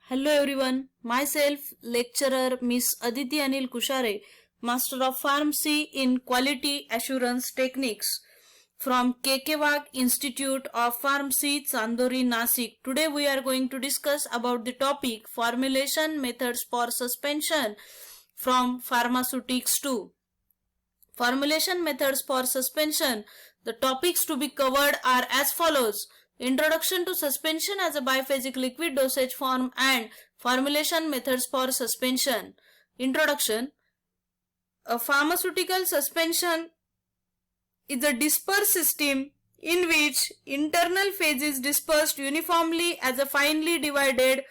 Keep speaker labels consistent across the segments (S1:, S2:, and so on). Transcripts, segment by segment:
S1: Hello everyone, myself lecturer Miss Aditi Anil Kushare, Master of Pharmacy in Quality Assurance Techniques from KK Institute of Pharmacy, Chandori, Nasik. Today we are going to discuss about the topic formulation methods for suspension from pharmaceutics 2. Formulation methods for suspension. The topics to be covered are as follows. Introduction to suspension as a biphasic liquid dosage form and formulation methods for suspension. Introduction. A pharmaceutical suspension is a dispersed system in which internal phase is dispersed uniformly as a finely divided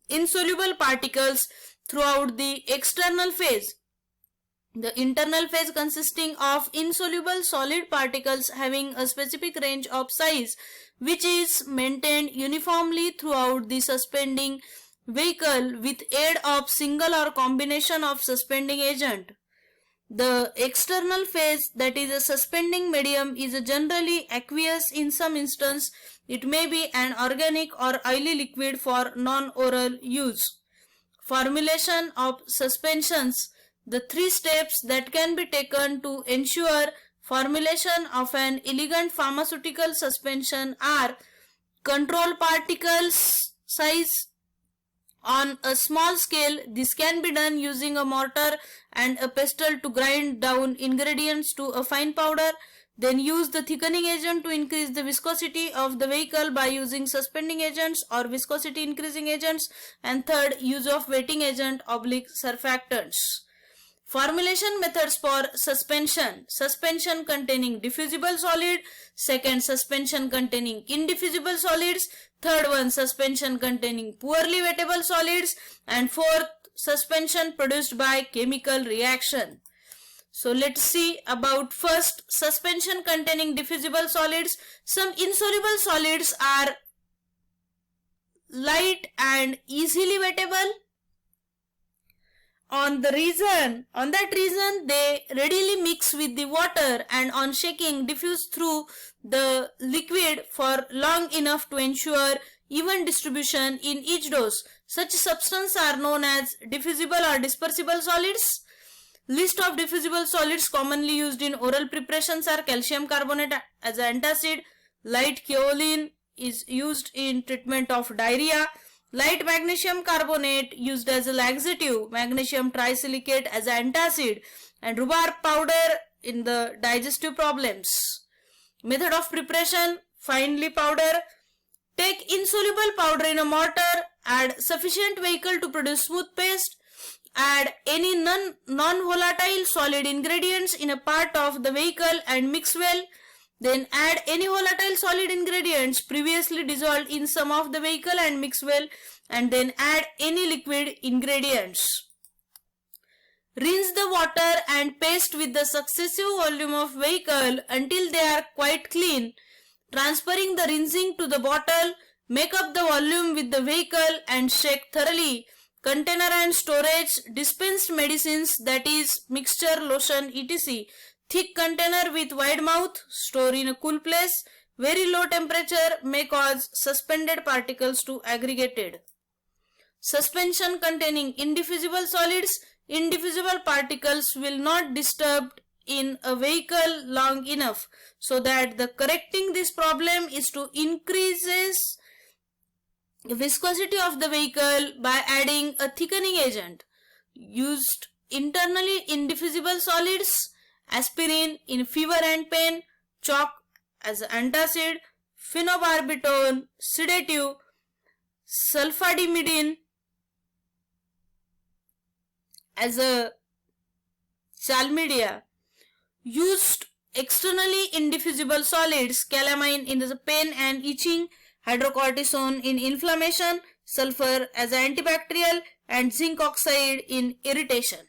S1: insoluble particles throughout the external phase. The internal phase consisting of insoluble solid particles having a specific range of size which is maintained uniformly throughout the suspending vehicle with aid of single or combination of suspending agent. The external phase, that is a suspending medium, is generally aqueous. In some instance it may be an organic or oily liquid for non-oral use. Formulation of suspensions. The three steps that can be taken to ensure formulation of an elegant pharmaceutical suspension are: control particles size on a small scale. This can be done using a mortar and a pestle to grind down ingredients to a fine powder. Then use the thickening agent to increase the viscosity of the vehicle by using suspending agents or viscosity increasing agents. And third, use of wetting agent / surfactants. Formulation methods for suspension. Suspension containing diffusible solid. Second, suspension containing indiffusible solids. Third one, suspension containing poorly wettable solids. And fourth, suspension produced by chemical reaction. So let's see about first, suspension containing diffusible solids. Some insoluble solids are light and easily wettable. On that reason they readily mix with the water and on shaking diffuse through the liquid for long enough to ensure even distribution in each dose. Such substances are known as diffusible or dispersible solids. List of diffusible solids commonly used in oral preparations are calcium carbonate as an antacid, light kaolin is used in treatment of diarrhea, light magnesium carbonate used as a laxative, magnesium trisilicate as an antacid, and rhubarb powder in the digestive problems. Method of preparation: finely powder. Take insoluble powder in a mortar, add sufficient vehicle to produce smooth paste, add any non-volatile solid ingredients in a part of the vehicle and mix well. Then add any volatile solid ingredients previously dissolved in some of the vehicle and mix well, and then add any liquid ingredients. Rinse the water and paste with the successive volume of vehicle until they are quite clean. Transferring the rinsing to the bottle, make up the volume with the vehicle and shake thoroughly. Container and storage: dispensed medicines, that is mixture, lotion, etc. Thick container with wide mouth, store in a cool place. Very low temperature may cause suspended particles to aggregated. Suspension containing indiffusible solids. Indiffusible particles will not disturb in a vehicle long enough, so that the correcting this problem is to increase viscosity of the vehicle by adding a thickening agent. Used internally indiffusible solids: aspirin in fever and pain, chalk as an antacid, phenobarbital sedative, sulfadimidine as a salmedia. Used externally indiffusible solids: calamine in the pain and itching, hydrocortisone in inflammation, sulfur as antibacterial, and zinc oxide in irritation.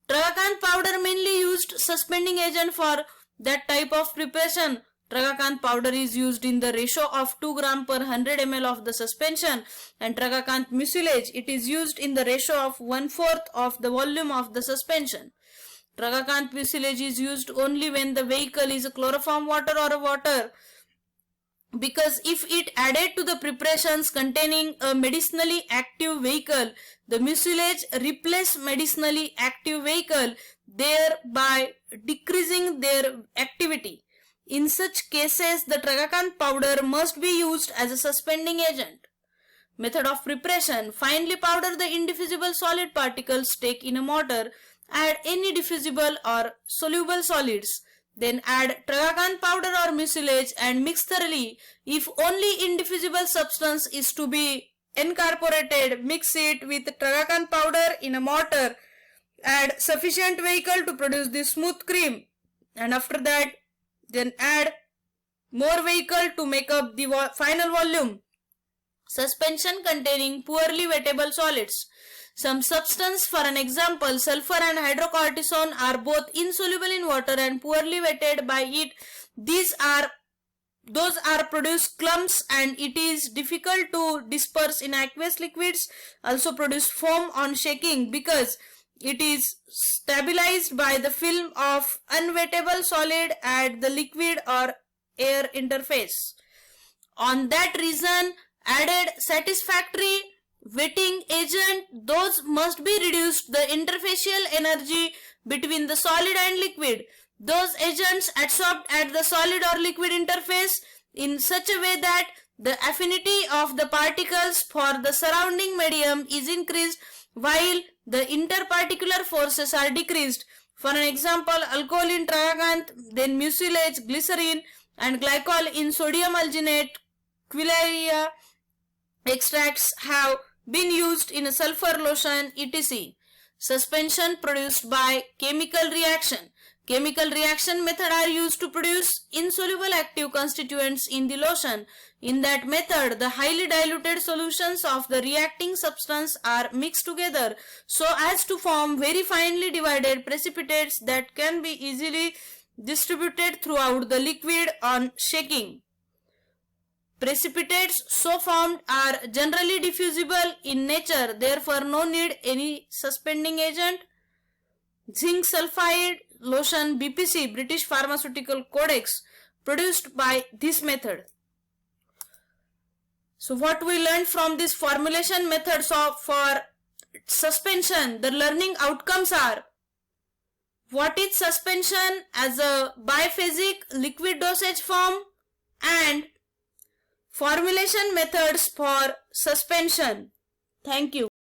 S1: Tragacanth powder mainly used suspending agent for that type of preparation. Tragacanth powder is used in the ratio of 2 gram per 100 ml of the suspension, and Tragacanth mucilage, it is used in the ratio of 1/4 of the volume of the suspension. Tragacanth mucilage is used only when the vehicle is a chloroform water or a water because if it added to the preparations containing a medicinally active vehicle, the mucilage replaced medicinally active vehicle, thereby decreasing their activity. In such cases, the tragacan powder must be used as a suspending agent. Method of preparation: finely powder the indiffusible solid particles, take in a mortar, add any diffusible or soluble solids, then add tragacan powder or mucilage and mix thoroughly. If only indiffusible substance is to be incorporated, mix it with tragacan powder in a mortar, add sufficient vehicle to produce the smooth cream, and after that then add more vehicle to make up the final volume. Suspension containing poorly wettable solids. Some substance, for an example, sulfur and hydrocortisone, are both insoluble in water and poorly wetted by it. Those are produced clumps and it is difficult to disperse in aqueous liquids. Also produce foam on shaking because it is stabilized by the film of unwettable solid at the liquid or air interface. On that reason, added satisfactory wetting agent, those must be reduced the interfacial energy between the solid and liquid. Those agents adsorbed at the solid or liquid interface in such a way that the affinity of the particles for the surrounding medium is increased while the interparticular forces are decreased. For an example, alcohol in tragacan, then mucilage, glycerin and glycol in sodium alginate, quinaria extracts have been used in a sulfur lotion, etc. Suspension produced by chemical reaction. Chemical reaction method are used to produce insoluble active constituents in the lotion. In that method, the highly diluted solutions of the reacting substance are mixed together so as to form very finely divided precipitates that can be easily distributed throughout the liquid on shaking. Precipitates so formed are generally diffusible in nature, therefore no need any suspending agent. Zinc sulfide lotion, BPC, British Pharmaceutical Codex, produced by this method. So what we learned from this formulation methods for suspension, the learning outcomes are: what is suspension as a biphasic liquid dosage form, and formulation methods for suspension. Thank you.